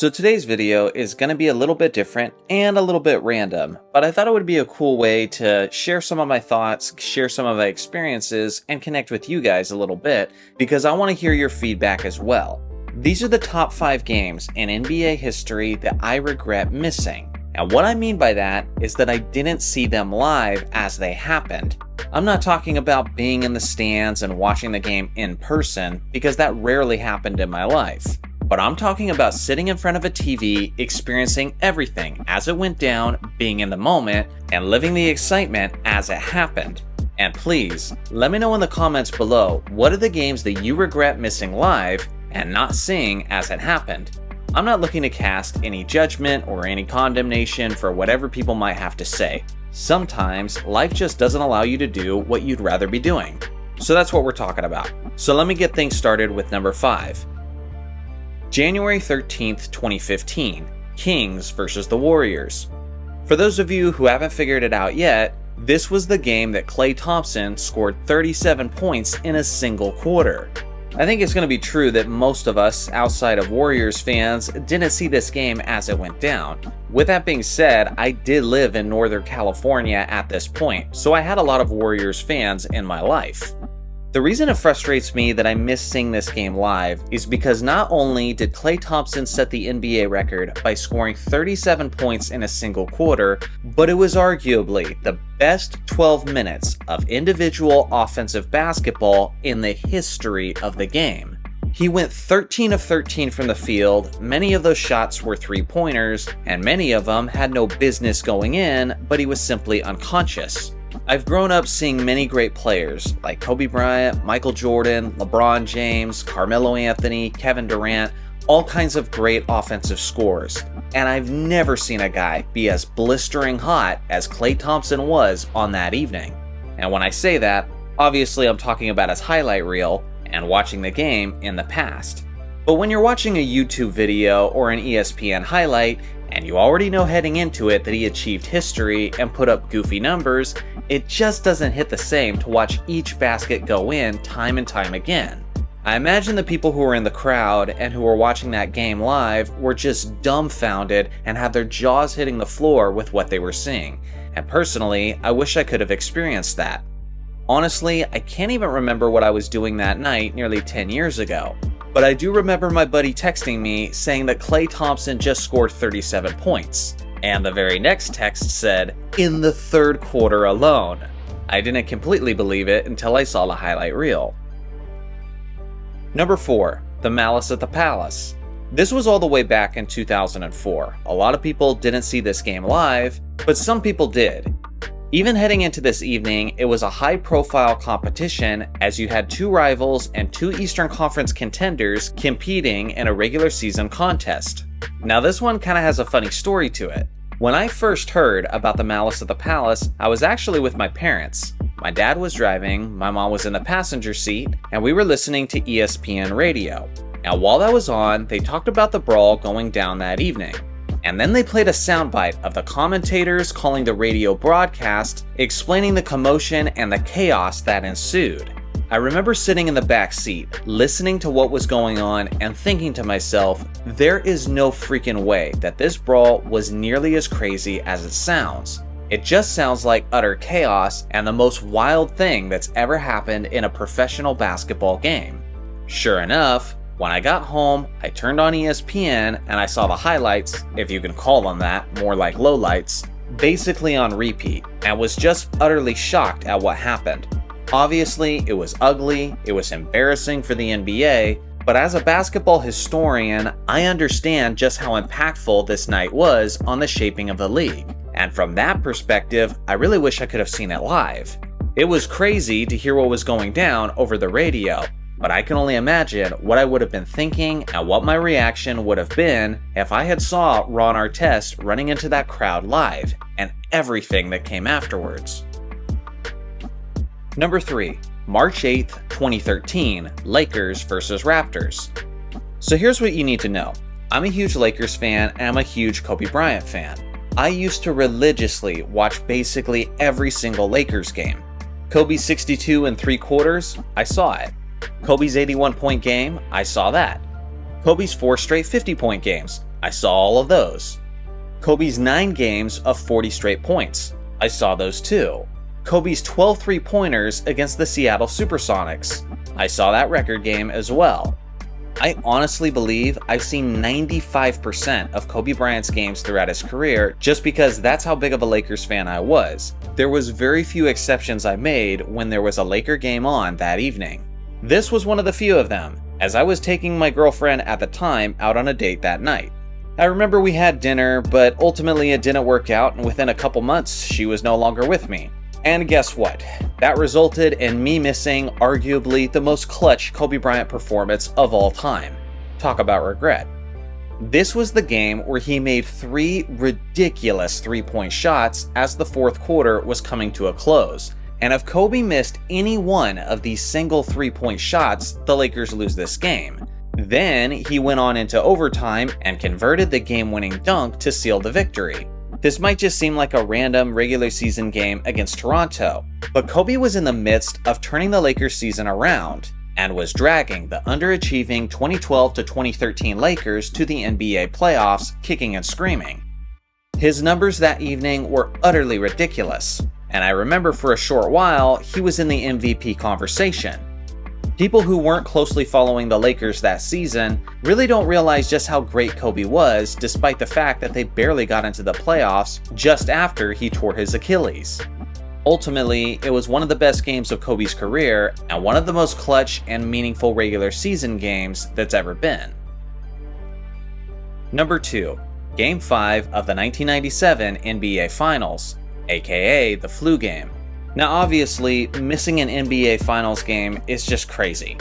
So today's video is going to be a little bit different and a little bit random, but I thought it would be a cool way to share some of my thoughts, share some of my experiences, and connect with you guys a little bit because I want to hear your feedback as well. These are the top 5 games in NBA history that I regret missing. And what I mean by that is that I didn't see them live as they happened. I'm not talking about being in the stands and watching the game in person because that rarely happened in my life. But I'm talking about sitting in front of a TV, experiencing everything as it went down, being in the moment, and living the excitement as it happened. And please, let me know in the comments below, what are the games that you regret missing live and not seeing as it happened? I'm not looking to cast any judgment or any condemnation for whatever people might have to say. Sometimes, life just doesn't allow you to do what you'd rather be doing. So that's what we're talking about. So let me get things started with number 5. January 13th, 2015, Kings versus the Warriors. For those of you who haven't figured it out yet, this was the game that Klay Thompson scored 37 points in a single quarter. I think it's going to be true that most of us, outside of Warriors fans, didn't see this game as it went down. With that being said, I did live in Northern California at this point, so I had a lot of Warriors fans in my life. The reason it frustrates me that I missed seeing this game live is because not only did Klay Thompson set the NBA record by scoring 37 points in a single quarter, but it was arguably the best 12 minutes of individual offensive basketball in the history of the game. He went 13 of 13 from the field, many of those shots were 3-pointers, and many of them had no business going in, but he was simply unconscious. I've grown up seeing many great players like Kobe Bryant, Michael Jordan, LeBron James, Carmelo Anthony, Kevin Durant, all kinds of great offensive scorers. And I've never seen a guy be as blistering hot as Klay Thompson was on that evening. And when I say that, obviously I'm talking about his highlight reel and watching the game in the past. But when you're watching a YouTube video or an ESPN highlight, and you already know heading into it that he achieved history and put up goofy numbers, it just doesn't hit the same to watch each basket go in time and time again. I imagine the people who were in the crowd and who were watching that game live were just dumbfounded and had their jaws hitting the floor with what they were seeing. And personally, I wish I could have experienced that. Honestly, I can't even remember what I was doing that night nearly 10 years ago. But I do remember my buddy texting me saying that Klay Thompson just scored 37 points. And the very next text said, in the third quarter alone. I didn't completely believe it until I saw the highlight reel. Number 4, the Malice at the Palace. This was all the way back in 2004. A lot of people didn't see this game live, but some people did. Even heading into this evening, it was a high-profile competition as you had 2 rivals and 2 Eastern Conference contenders competing in a regular season contest. Now this one kind of has a funny story to it. When I first heard about the Malice at the Palace, I was actually with my parents. My dad was driving, my mom was in the passenger seat, and we were listening to ESPN radio. Now while that was on, they talked about the brawl going down that evening. And then they played a soundbite of the commentators calling the radio broadcast, explaining the commotion and the chaos that ensued. I remember sitting in the back seat, listening to what was going on and thinking to myself, there is no freaking way that this brawl was nearly as crazy as it sounds. It just sounds like utter chaos and the most wild thing that's ever happened in a professional basketball game. Sure enough, when I got home, I turned on ESPN and I saw the highlights, if you can call them that, more like lowlights, basically on repeat, and was just utterly shocked at what happened. Obviously, it was ugly, it was embarrassing for the NBA, but as a basketball historian, I understand just how impactful this night was on the shaping of the league. And from that perspective, I really wish I could have seen it live. It was crazy to hear what was going down over the radio, but I can only imagine what I would have been thinking and what my reaction would have been if I had saw Ron Artest running into that crowd live, and everything that came afterwards. Number 3, March 8th, 2013, Lakers versus Raptors. So here's what you need to know. I'm a huge Lakers fan and I'm a huge Kobe Bryant fan. I used to religiously watch basically every single Lakers game. Kobe's 62 3/4, I saw it. Kobe's 81-point game, I saw that. Kobe's 4 straight 50-point games, I saw all of those. Kobe's 9 games of 40 straight points. I saw those too. Kobe's 12 three-pointers against the Seattle Supersonics. I saw that record game as well. I honestly believe I've seen 95% of Kobe Bryant's games throughout his career just because that's how big of a Lakers fan I was. There was very few exceptions I made when there was a Laker game on that evening. This was one of the few of them, as I was taking my girlfriend at the time out on a date that night. I remember we had dinner, but ultimately it didn't work out, and within a couple months she was no longer with me. And guess what? That resulted in me missing arguably the most clutch Kobe Bryant performance of all time. Talk about regret. This was the game where he made 3 ridiculous three-point shots as the fourth quarter was coming to a close. And if Kobe missed any one of these single three-point shots, the Lakers lose this game. Then he went on into overtime and converted the game-winning dunk to seal the victory. This might just seem like a random regular season game against Toronto, but Kobe was in the midst of turning the Lakers season around and was dragging the underachieving 2012 to 2013 Lakers to the NBA playoffs, kicking and screaming. His numbers that evening were utterly ridiculous, and I remember for a short while he was in the MVP conversation. People who weren't closely following the Lakers that season really don't realize just how great Kobe was, despite the fact that they barely got into the playoffs just after he tore his Achilles. Ultimately, it was one of the best games of Kobe's career and one of the most clutch and meaningful regular season games that's ever been. Number 2. Game 5 of the 1997 NBA Finals, aka the flu game. Now obviously, missing an NBA Finals game is just crazy.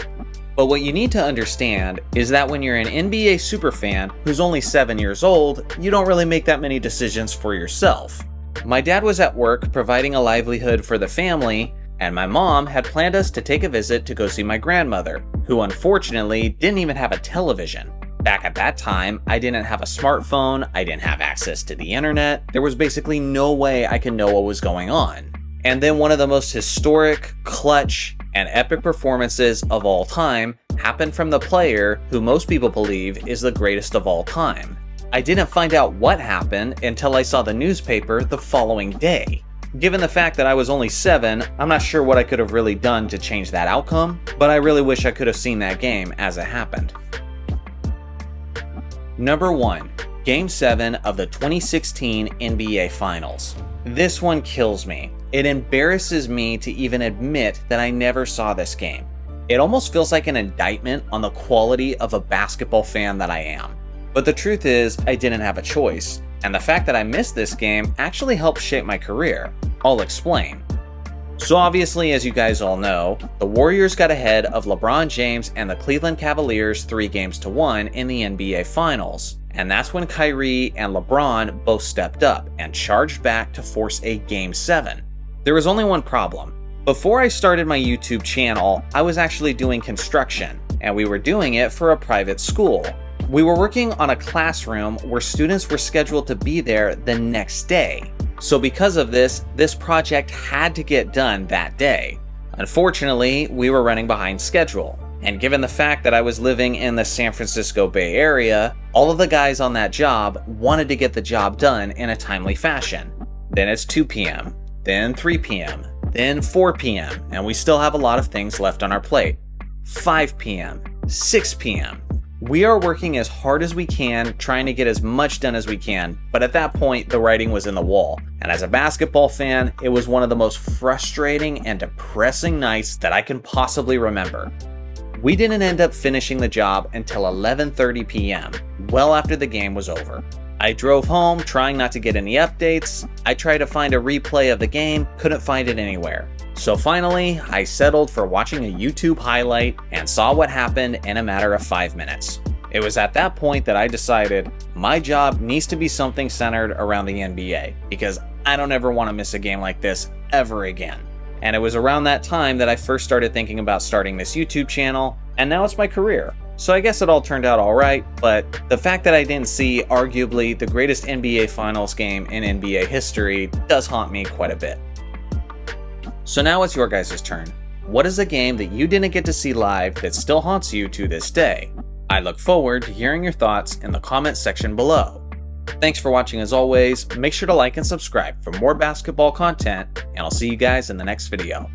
But what you need to understand is that when you're an NBA superfan who's only 7 years old, you don't really make that many decisions for yourself. My dad was at work providing a livelihood for the family, and my mom had planned us to take a visit to go see my grandmother, who unfortunately didn't even have a television. Back at that time, I didn't have a smartphone, I didn't have access to the internet, there was basically no way I could know what was going on. And then one of the most historic, clutch, and epic performances of all time happened from the player who most people believe is the greatest of all time. I didn't find out what happened until I saw the newspaper the following day. Given the fact that I was only 7, I'm not sure what I could have really done to change that outcome, but I really wish I could have seen that game as it happened. Number 1. Game 7 of the 2016 NBA Finals. This one kills me. It embarrasses me to even admit that I never saw this game. It almost feels like an indictment on the quality of a basketball fan that I am. But the truth is, I didn't have a choice, and the fact that I missed this game actually helped shape my career. I'll explain. So obviously, as you guys all know, the Warriors got ahead of LeBron James and the Cleveland Cavaliers 3-1 in the NBA Finals. And that's when Kyrie and LeBron both stepped up and charged back to force a Game 7. There was only one problem. Before I started my YouTube channel, I was actually doing construction, and we were doing it for a private school. We were working on a classroom where students were scheduled to be there the next day. So because of this project had to get done that day. Unfortunately, we were running behind schedule. And given the fact that I was living in the San Francisco Bay Area, all of the guys on that job wanted to get the job done in a timely fashion. Then it's 2 p.m., then 3 p.m., then 4 p.m., and we still have a lot of things left on our plate. 5 p.m., 6 p.m. We are working as hard as we can, trying to get as much done as we can, but at that point, the writing was in the wall. And as a basketball fan, it was one of the most frustrating and depressing nights that I can possibly remember. We didn't end up finishing the job until 11:30 p.m., well after the game was over. I drove home trying not to get any updates. I tried to find a replay of the game, couldn't find it anywhere. So finally, I settled for watching a YouTube highlight and saw what happened in a matter of 5 minutes. It was at that point that I decided my job needs to be something centered around the NBA, because I don't ever want to miss a game like this ever again. And it was around that time that I first started thinking about starting this YouTube channel, and now it's my career. So I guess it all turned out alright, but the fact that I didn't see arguably the greatest NBA Finals game in NBA history does haunt me quite a bit. So now it's your guys' turn. What is a game that you didn't get to see live that still haunts you to this day? I look forward to hearing your thoughts in the comments section below. Thanks for watching as always. Make sure to like and subscribe for more basketball content, and I'll see you guys in the next video.